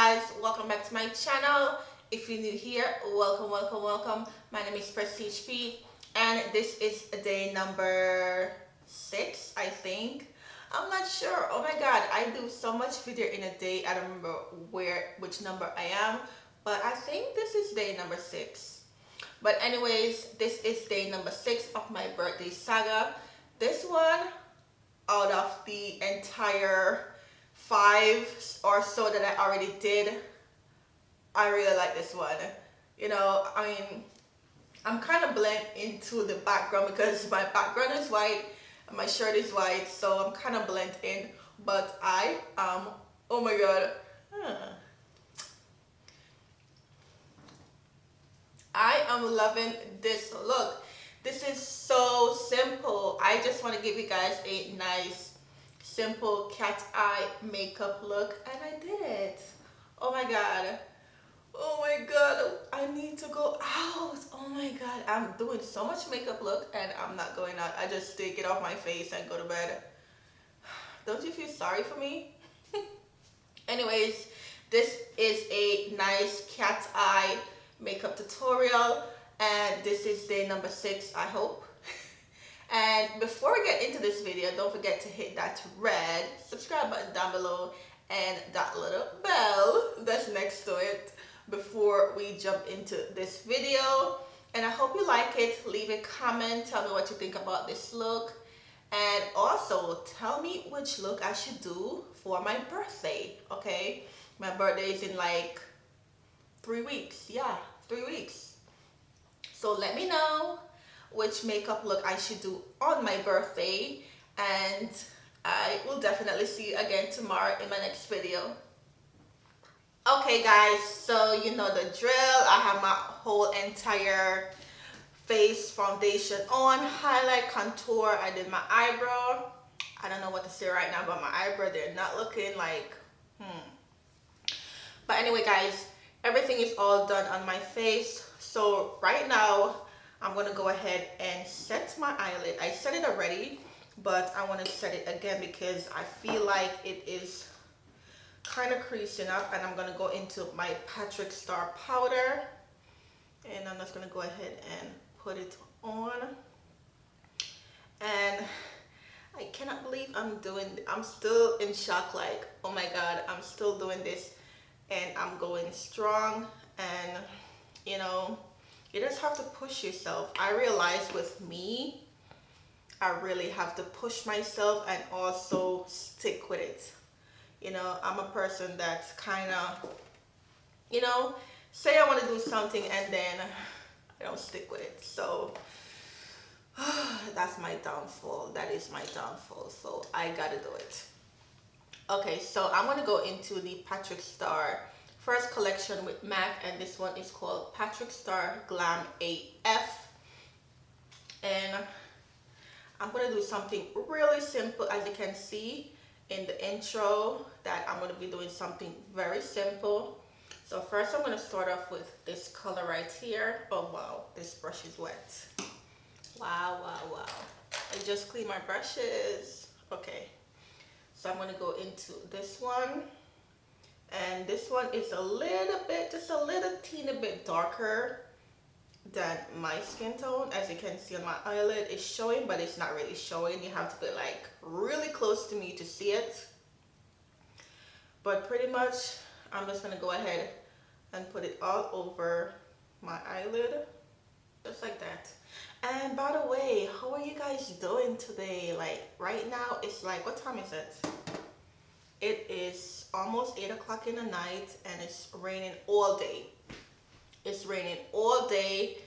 guys, welcome back to my channel. If you're new here, welcome. My name is Prestige P, and this is day number 6, I think. I'm not sure. Oh my god, I do so much video in a day. I don't remember which number I am, but I think this is day number 6. But anyways, this is day number 6 of my birthday saga. This one, out of the entire 5 or so that I already did, I really like this one. You know, I mean, I'm kind of blend into the background because my background is white and my shirt is white, so I'm kind of blend in. But I oh my god, I am loving this look. This is so simple. I just want to give you guys a nice simple cat eye makeup look, and I did it. Oh my god, I need to go out. Oh my god, I'm doing so much makeup look and I'm not going out. I just take it off my face and go to bed. Don't you feel sorry for me? Anyways, this is a nice cat eye makeup tutorial, and this is day number 6, I hope. And before we get into this video, don't forget to hit that red subscribe button down below and that little bell that's next to it before we jump into this video. And I hope you like it. Leave a comment, tell me what you think about this look, and also tell me which look I should do for my birthday. Okay, my birthday is in like 3 weeks. Yeah, 3 weeks. So let me know which makeup look I should do on my birthday, and I will definitely see you again tomorrow in my next video. Okay guys, so you know the drill. I have my whole entire face foundation on, highlight, contour. I did my eyebrow. I don't know what to say right now about my eyebrow. They're not looking like But anyway guys, everything is all done on my face. So right now I'm gonna go ahead and set my eyelid. I set it already, but I want to set it again because I feel like it is kind of creasing up, and I'm gonna go into my Patrickstarrr powder, and I'm just gonna go ahead and put it on. And I cannot believe I'm still in shock, like, oh my god, I'm still doing this and I'm going strong. And you know, you just have to push yourself. I realize with me, I really have to push myself and also stick with it. You know, I'm a person that's kind of, you know, say I want to do something and then I don't stick with it. So that's my downfall. That is my downfall. So I gotta do it. Okay, so I'm gonna go into the Patrickstarrr first collection with MAC, and this one is called Patrickstarrr Glam AF. And I'm gonna do something really simple, as you can see in the intro, that I'm gonna be doing something very simple. So first I'm gonna start off with this color right here. Oh wow, this brush is wet. Wow. I just cleaned my brushes. Okay, so I'm gonna go into this one. And this one is a little bit, just a little teeny bit darker than my skin tone. As you can see on my eyelid, it's showing, but it's not really showing. You have to be like really close to me to see it. But pretty much, I'm just gonna go ahead and put it all over my eyelid, just like that. And by the way, how are you guys doing today? Like right now, it's like, what time is it? It is almost 8 o'clock in the night, and it's raining all day. It's raining all day.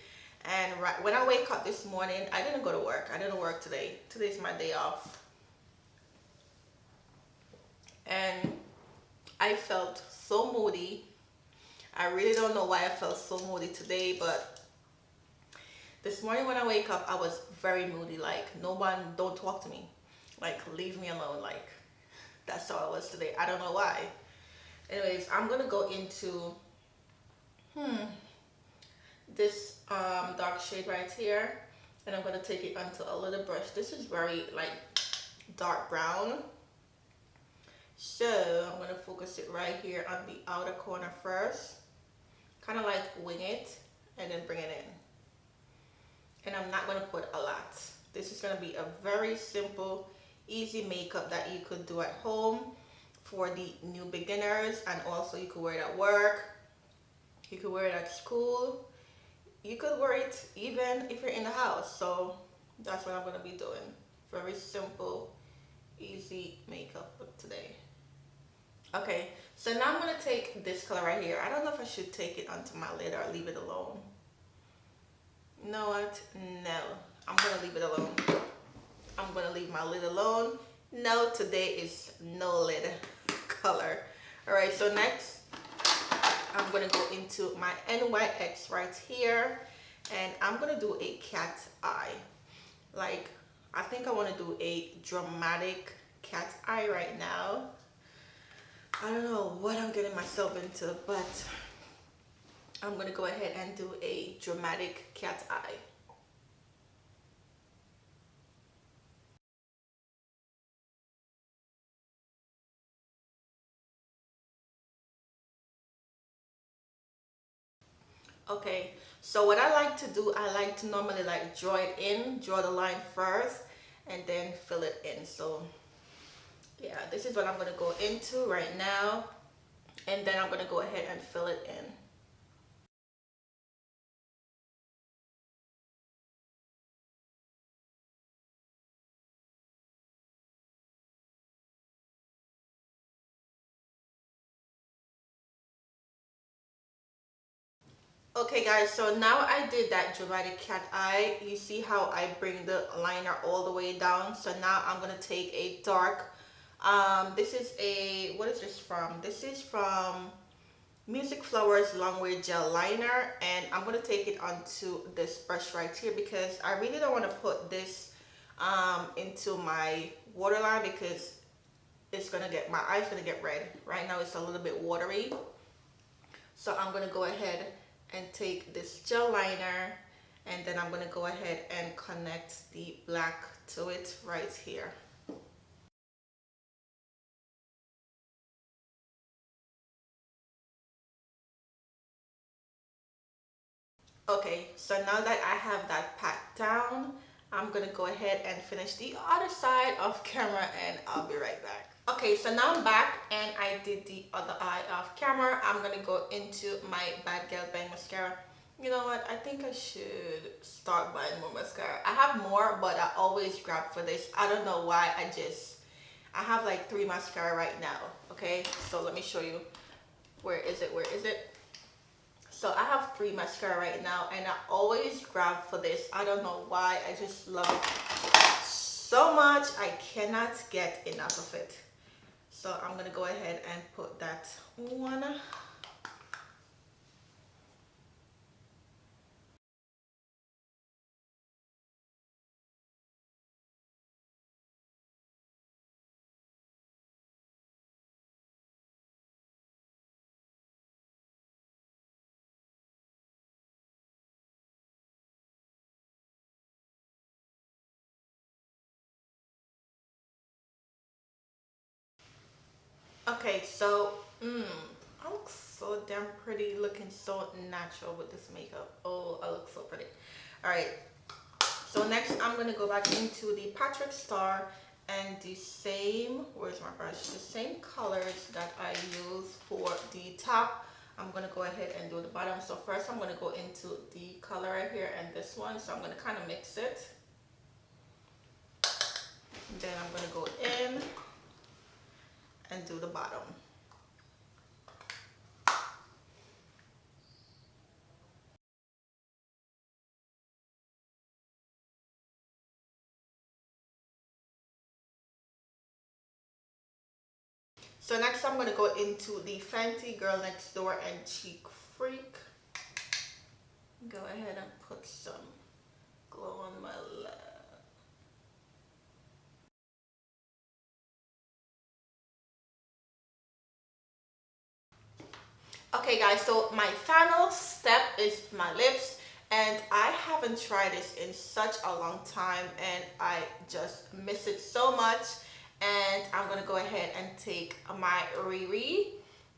And right when I wake up this morning, I didn't go to work. I didn't work today. Today's my day off. And I felt so moody. I really don't know why I felt so moody today, but this morning when I wake up, I was very moody. Like, no one, don't talk to me. Like, leave me alone. Like, that's how I was today. I don't know why. Anyways, I'm gonna go into this dark shade right here, and I'm gonna take it onto a little brush. This is very like dark brown, So I'm gonna focus it right here on the outer corner first, kind of like wing it and then bring it in. And I'm not gonna put a lot. This is gonna be a very simple, easy makeup that you could do at home for the new beginners, and also you could wear it at work, you could wear it at school, you could wear it even if you're in the house. So that's what I'm gonna be doing. Very simple, easy makeup look today. Okay, so now I'm gonna take this color right here. I don't know if I should take it onto my lid or leave it alone. You know what? No, I'm gonna leave it alone. I'm gonna leave my lid alone. No, today is no lid color. All right, so next I'm gonna go into my NYX right here, and I'm gonna do a cat eye. Like, I think I want to do a dramatic cat eye right now. I don't know what I'm getting myself into, but I'm gonna go ahead and do a dramatic cat eye. Okay, so what I like to do, I like to normally like draw it in, draw the line first, and then fill it in. So yeah, this is what I'm gonna go into right now, and then I'm gonna go ahead and fill it in. Okay guys, so now I did that dramatic cat eye. You see how I bring the liner all the way down. So now I'm gonna take a dark, this is a, what is this from? This is from Music Flowers Longwear Gel Liner, and I'm gonna take it onto this brush right here because I really don't want to put this into my waterline because it's gonna get, my eye's gonna get red. Right now it's a little bit watery. So I'm gonna go ahead and take this gel liner, and then I'm gonna go ahead and connect the black to it right here. Okay, so now that I have that pat down, I'm gonna go ahead and finish the other side off camera, and I'll be right back. Okay, so now I'm back and I did the other eye off camera. I'm gonna go into my Bad Girl Bang mascara. You know what? I think I should start buying more mascara. I have more, but I always grab for this. I don't know why. I have like 3 mascara right now. Okay, so let me show you. Where is it? Where is it? So I have 3 mascara right now, and I always grab for this. I don't know why. I just love it so much. I cannot get enough of it. So I'm gonna go ahead and put that one. Okay, so I look so damn pretty, looking so natural with this makeup. Oh, I look so pretty. All right, so next I'm gonna go back into the Patrickstarrr and the same, where's my brush? The same colors that I use for the top, I'm gonna go ahead and do the bottom. So first I'm gonna go into the color right here and this one. So I'm gonna kind of mix it. Then I'm gonna go in and do the bottom. So next I'm going to go into the Fenty Girl Next Door and Cheek Freak. Go ahead and put some glow on my lip. Okay guys, so my final step is my lips, and I haven't tried this in such a long time and I just miss it so much. And I'm gonna go ahead and take my Riri.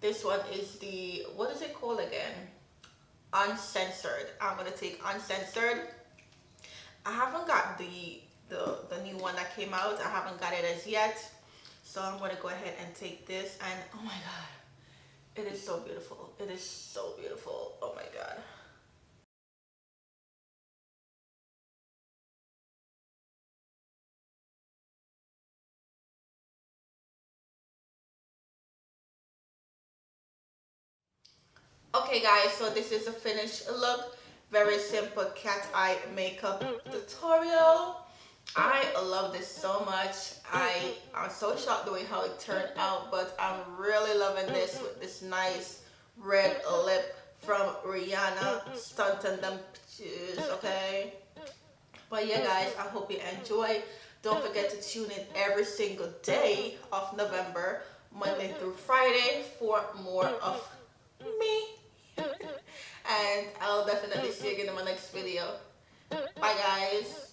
This one is the, what is it called again? Uncensored. I'm gonna take Uncensored. I haven't got the new one that came out. I haven't got it as yet. So I'm gonna go ahead and take this, and oh my god, it is so beautiful. It is so beautiful. Oh my god. Okay guys, so this is a finished look. Very simple cat eye makeup tutorial. I love this so much. I'm so shocked the way how it turned out, but I'm really loving this with this nice red lip from Rihanna. Stunting them pictures, okay? But yeah guys, I hope you enjoy. Don't forget to tune in every single day of November, Monday through Friday, for more of me. And I'll definitely see you again in my next video. Bye guys.